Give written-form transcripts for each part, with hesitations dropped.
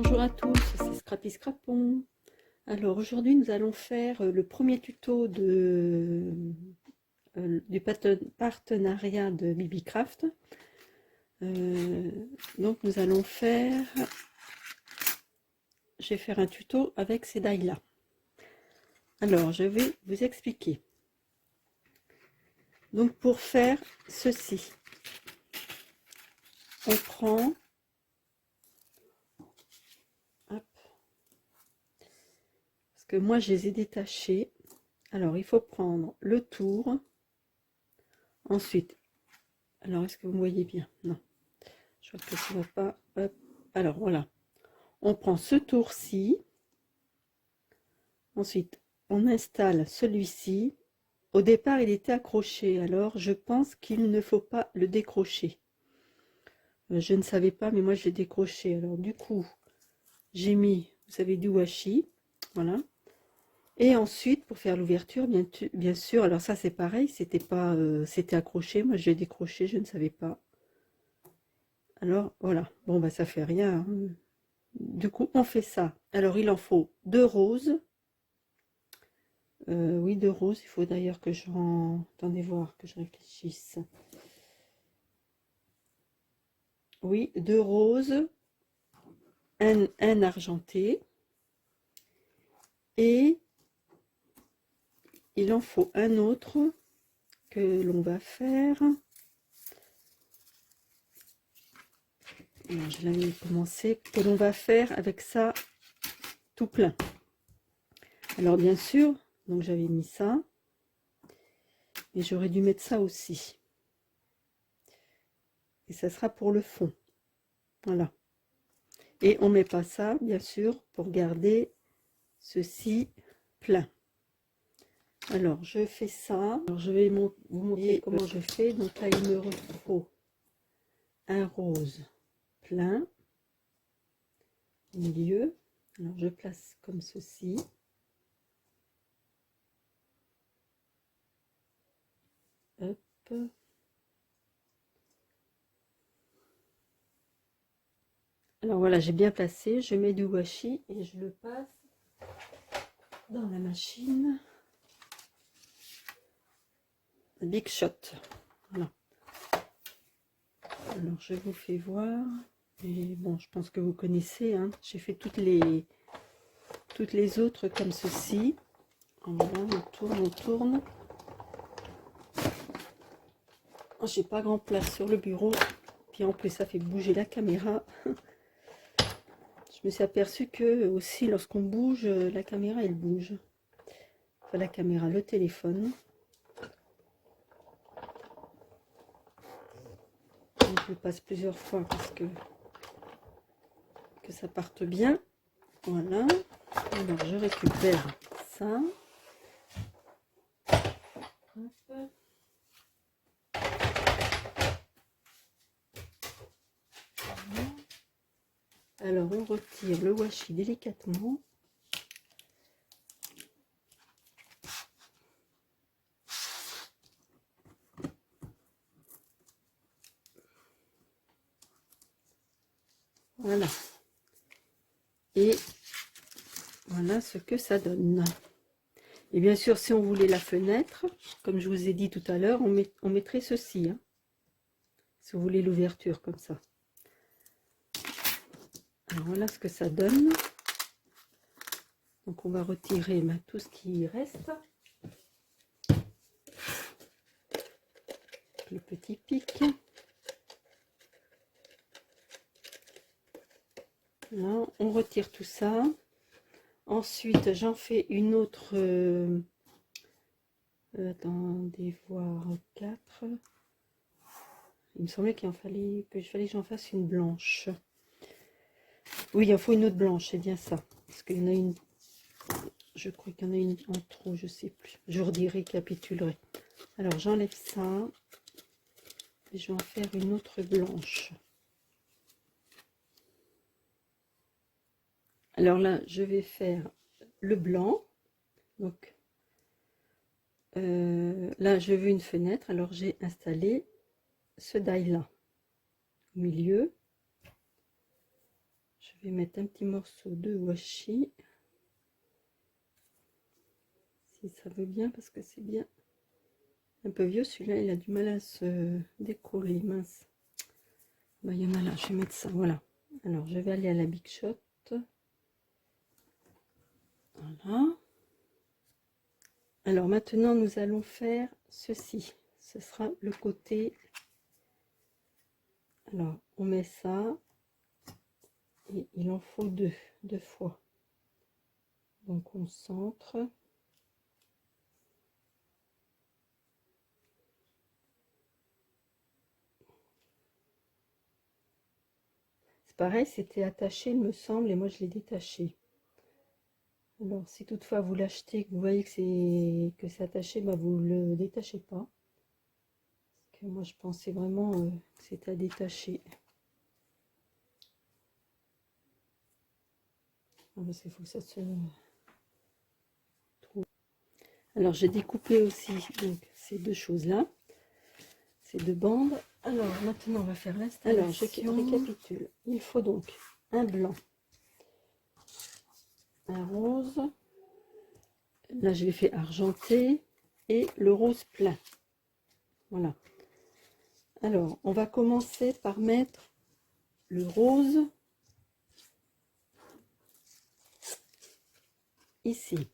Bonjour à tous, c'est Scrappy Scrapon. Alors aujourd'hui nous allons faire le premier tuto du partenariat de BibiCraft. Donc nous allons faire, je vais faire un tuto avec ces die là. Alors je vais vous expliquer. Donc pour faire ceci, on prend, hop, parce que moi je les ai détachés. Alors il faut prendre le tour, ensuite, alors est-ce que vous voyez bien? Non, je crois que ça ne va pas. Hop. Alors voilà, on prend ce tour-ci, ensuite on installe celui-ci. Au départ il était accroché, alors je pense qu'il ne faut pas le décrocher. Je ne savais pas, mais moi je l'ai décroché. Alors du coup j'ai mis, vous savez, du washi, voilà. Et ensuite pour faire l'ouverture, bien sûr, alors ça c'est pareil, c'était pas c'était accroché, moi je l'ai décroché, je ne savais pas. Alors voilà, bon bah ça fait rien, hein. Du coup on fait ça. Alors il en faut 2 roses. Oui, 2 roses, il faut d'ailleurs que j'en... Attendez voir, que je réfléchisse. Oui, 2 roses, un argenté, et il en faut un autre que l'on va faire. Alors, je l'avais commencé, que l'on va faire avec ça tout plein. Alors bien sûr, donc j'avais mis ça, et j'aurais dû mettre ça aussi. Et ça sera pour le fond. Voilà. Et on met pas ça, bien sûr, pour garder ceci plein. Alors je fais ça. Alors je vais vous montrer comment je fais. Donc là il me faut un rose plein au milieu. Alors je place comme ceci. Hop. Alors voilà, j'ai bien placé. Je mets du washi et je le passe dans la machine Big Shot. Voilà. Alors je vous fais voir. Et bon, je pense que vous connaissez, hein. J'ai fait toutes les autres comme ceci. Voilà, on tourne. J'ai pas grand place sur le bureau, puis en plus ça fait bouger la caméra. Je me suis aperçue que aussi lorsqu'on bouge, la caméra elle bouge. Enfin la caméra, le téléphone. Donc, je le passe plusieurs fois parce que ça parte bien. Voilà. Alors je récupère ça. Hop. Alors on retire le washi délicatement. Voilà. Et voilà ce que ça donne. Et bien sûr, si on voulait la fenêtre, comme je vous ai dit tout à l'heure, on mettrait ceci. Hein, si vous voulez l'ouverture comme ça. Alors voilà ce que ça donne. Donc on va retirer tout ce qui reste. Le petit pic. Là, on retire tout ça. Ensuite, j'en fais une autre. Attendez voir 4. Il me semblait qu'il fallait que j'en fasse une blanche. Oui, il en faut une autre blanche, c'est bien ça. Parce qu'il y en a une. Je crois qu'il y en a une en trop, je sais plus. Je récapitulerai. Alors j'enlève ça. Et je vais en faire une autre blanche. Alors là, je vais faire le blanc. Donc là, je veux une fenêtre. Alors j'ai installé ce die là au milieu. Je Je vais mettre un petit morceau de washi. Si ça veut bien, parce que c'est bien un peu vieux. Celui-là, il a du mal à se décoller, mince. Bah, il y en a là, je vais mettre ça, voilà. Alors, je vais aller à la Big Shot. Voilà. Alors, maintenant, nous allons faire ceci. Ce sera le côté. Alors, on met ça. Et il en faut deux fois. Donc, on centre. C'est pareil, c'était attaché, il me semble, et moi, je l'ai détaché. Alors, si toutefois vous l'achetez, que vous voyez que c'est attaché, bah, vous le détachez pas. Parce que moi, je pensais vraiment que c'était à détacher. Ah, parce qu'il faut que ça se trouve. Alors, j'ai découpé aussi donc, ces deux choses-là, ces deux bandes. Alors, maintenant, on va faire l'installation. Alors, je récapitule. Il faut donc un blanc, un rose. Là, je l'ai fait argenté et le rose plein. Voilà. Alors, on va commencer par mettre le rose ici,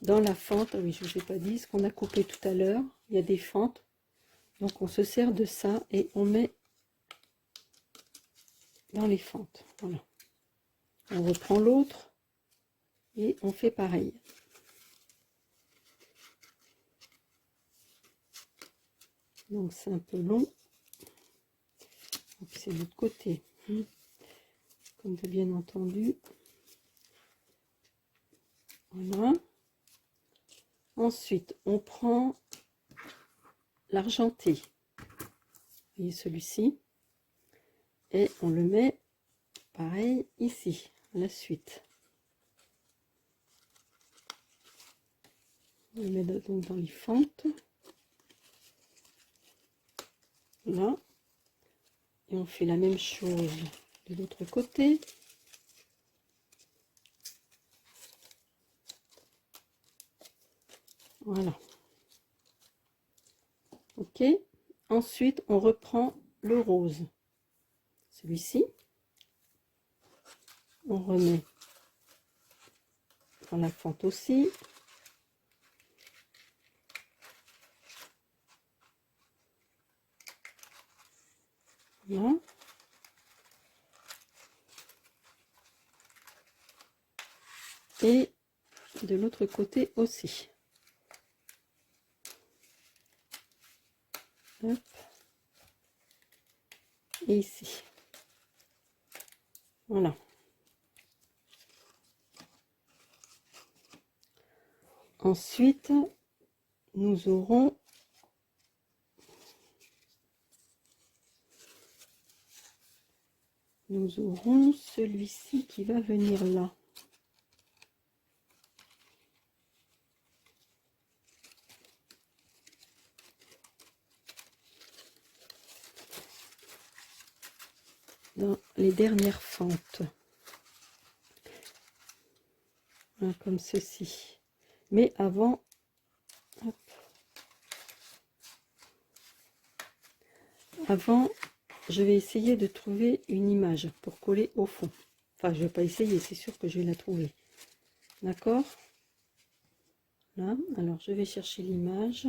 dans la fente. Oui, je ne vous ai pas dit ce qu'on a coupé tout à l'heure. Il y a des fentes, donc on se sert de ça et on met dans les fentes. Voilà. On reprend l'autre et on fait pareil. Donc c'est un peu long. Et puis c'est de l'autre côté, comme vous bien entendu. Voilà. Ensuite, on prend l'argenté. Vous voyez celui-ci. Et on le met pareil ici, à la suite. On le met donc dans les fentes. Là. Et on fait la même chose de l'autre côté. Voilà. Ok. Ensuite, on reprend le rose. Celui-ci. On remet dans la fente aussi. Voilà. Et de l'autre côté aussi. Hop. Et ici. Voilà. Ensuite, nous aurons celui-ci qui va venir là. Dans les dernières fentes. Voilà, comme ceci. Mais avant, hop, avant, je vais essayer de trouver une image pour coller au fond. Enfin, je vais pas essayer, c'est sûr que je vais la trouver. D'accord? Là, alors je vais chercher l'image.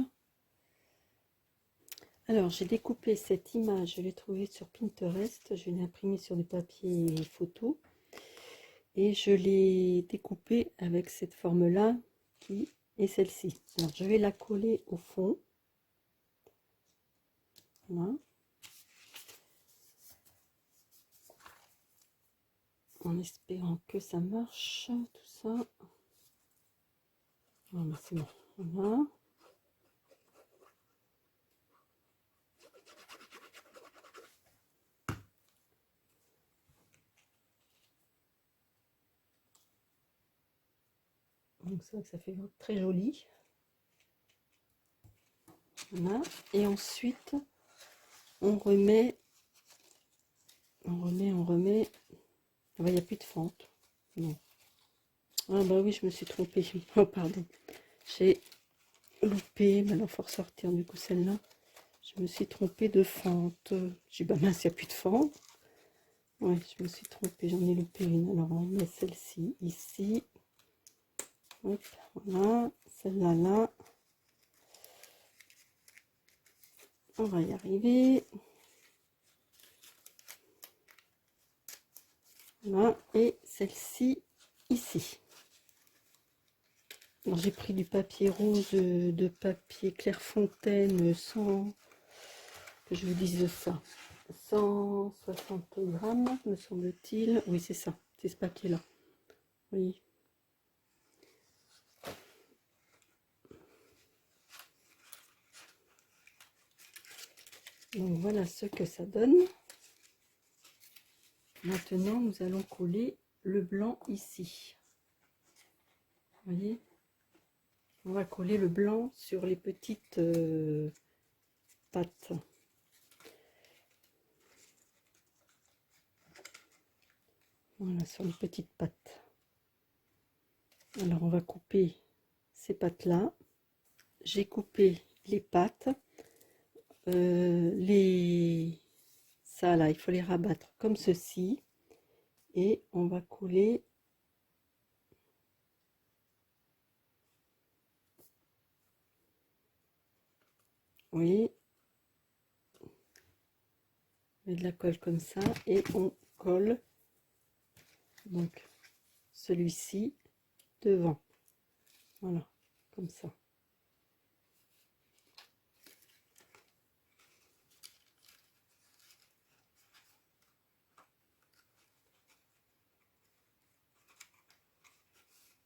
Alors, j'ai découpé cette image, je l'ai trouvée sur Pinterest. Je l'ai imprimée sur du papier photo. Et je l'ai découpée avec cette forme-là qui est celle-ci. Alors, je vais la coller au fond. Voilà. En espérant que ça marche, tout ça. Voilà, c'est bon. Voilà. Donc c'est vrai que ça fait très joli. Voilà. Et ensuite, on remet On remet, on remet. Ah bah, il n'y a plus de fente. Non. Ah bah oui, je me suis trompée. Oh, pardon. J'ai loupé. Maintenant, il faut ressortir du coup celle-là. Je me suis trompée de fente. J'ai dit, bah mince, il n'y a plus de fente. Ouais, je me suis trompée. J'en ai loupé une. Alors, on met celle-ci ici. Hop, voilà. Celle-là, là. On va y arriver. Voilà. Et celle-ci ici. Alors j'ai pris du papier rose, de papier Clairefontaine, sans que je vous dise ça, 160 grammes me semble-t-il. Oui, c'est ça, c'est ce papier là. Oui. Donc voilà ce que ça donne. Maintenant nous allons coller le blanc ici. Vous voyez, on va coller le blanc sur les petites pattes. Voilà, sur les petites pattes. Alors on va couper ces pattes là. J'ai coupé les pattes. Ça là, il faut les rabattre comme ceci. Et on va coller. Oui. On met de la colle comme ça. Et on colle donc celui-ci devant. Voilà, comme ça.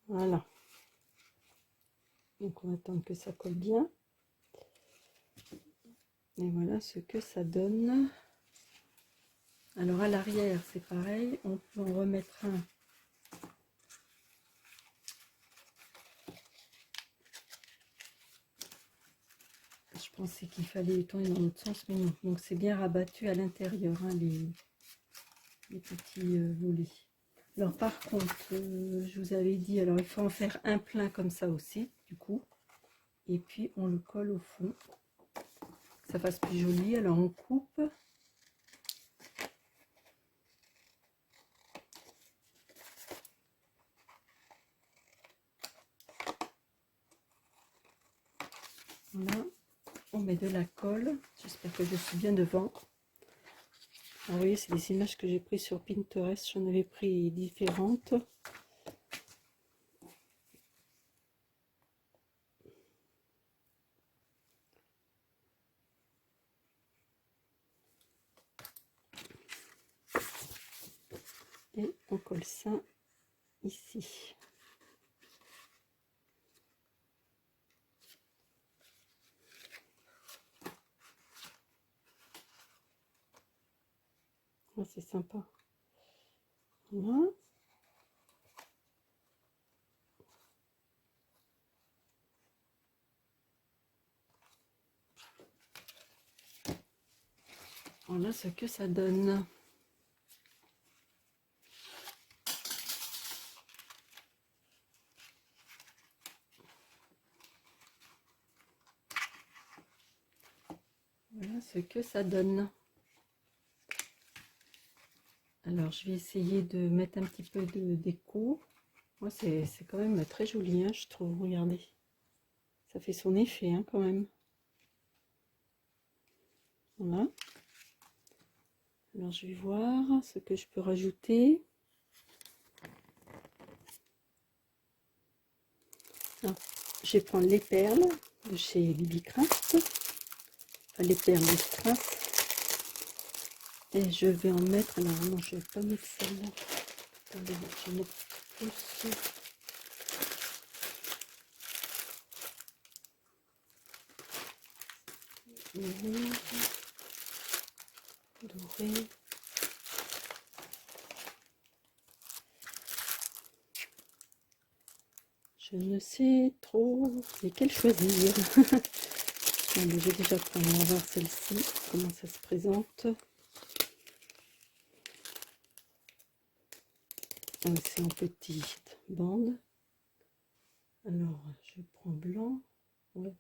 Voilà. Donc on va attendre que ça colle bien. Et voilà ce que ça donne. Alors à l'arrière c'est pareil, on peut en remettre un. Je pensais qu'il fallait tourner dans l'autre sens, mais non. Donc c'est bien rabattu à l'intérieur, hein, les petits volets. Alors par contre, je vous avais dit, alors il faut en faire un plein comme ça aussi, du coup. Et puis on le colle au fond, que ça fasse plus joli. Alors on coupe. Voilà, on met de la colle. J'espère que je suis bien devant. Ah oui, c'est des images que j'ai prises sur Pinterest. J'en avais pris différentes. Et on colle ça ici. Ah, c'est sympa. Voilà. Voilà ce que ça donne. Voilà ce que ça donne. Alors je vais essayer de mettre un petit peu de déco. Moi c'est quand même très joli, hein, je trouve. Regardez. Ça fait son effet, hein, quand même. Voilà. Alors je vais voir ce que je peux rajouter. Alors, je vais prendre les perles de chez Bibicraft. Enfin, les perles de strass. Et je vais en mettre. Alors non, je vais pas mettre celle-là. Attendez, je vais mettre plus. Doré. Je ne sais trop lesquelles choisir. Bon, je vais déjà prendre, on va voir celle-ci, comment ça se présente. c'est en petites bandes. Alors, je prends blanc. Ouais,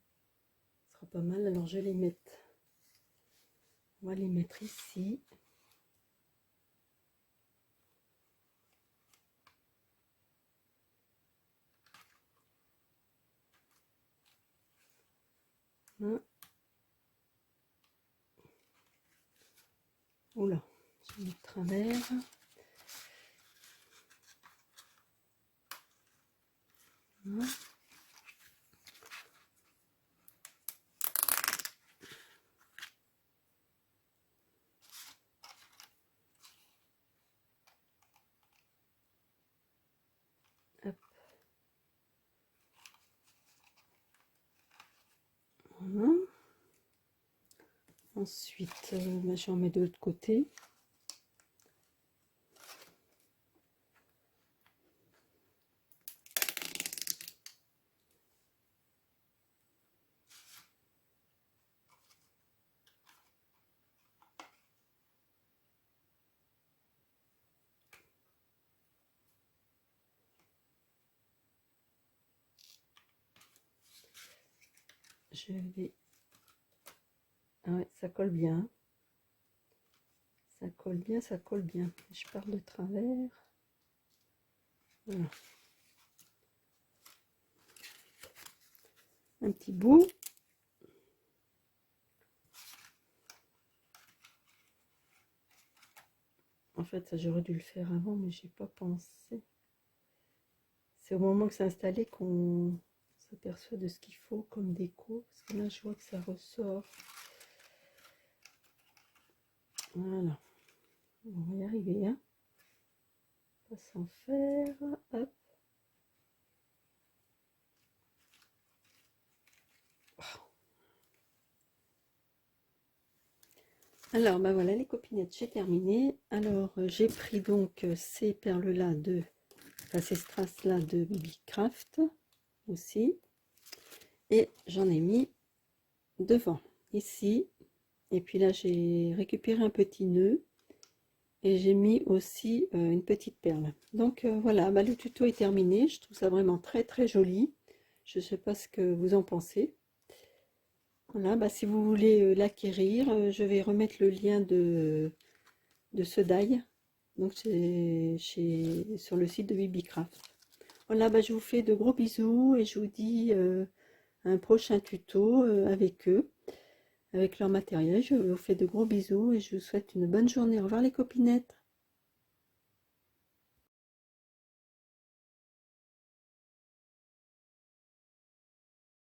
ce sera pas mal. Alors, je vais les mettre. On va les mettre ici. Hein. Oula, je mets de travers. Hein. Hop. Voilà. Ensuite, j'en mets de l'autre côté. Je vais... Ah ouais, ça colle bien. Ça colle bien, ça colle bien. Je pars de travers. Voilà. Un petit bout. En fait, ça j'aurais dû le faire avant, mais j'ai pas pensé. C'est au moment que c'est installé qu'on s'aperçoit de ce qu'il faut comme déco. Parce que là, je vois que ça ressort. Voilà. On va y arriver, hein. Pas s'en faire. Hop. Alors, ben voilà, les copinettes, j'ai terminé. Alors, j'ai pris donc ces perles-là de... Enfin, ces strass-là de Bibicraft aussi. Et j'en ai mis devant, ici. Et puis là, j'ai récupéré un petit nœud. Et j'ai mis aussi une petite perle. Donc voilà, bah, le tuto est terminé. Je trouve ça vraiment très très joli. Je ne sais pas ce que vous en pensez. Voilà, bah, si vous voulez l'acquérir, je vais remettre le lien de ce die. Donc c'est sur le site de Bibicraft. Voilà, bah, je vous fais de gros bisous et je vous dis à un prochain tuto avec eux, avec leur matériel. Je vous fais de gros bisous et je vous souhaite une bonne journée. Au revoir les copinettes.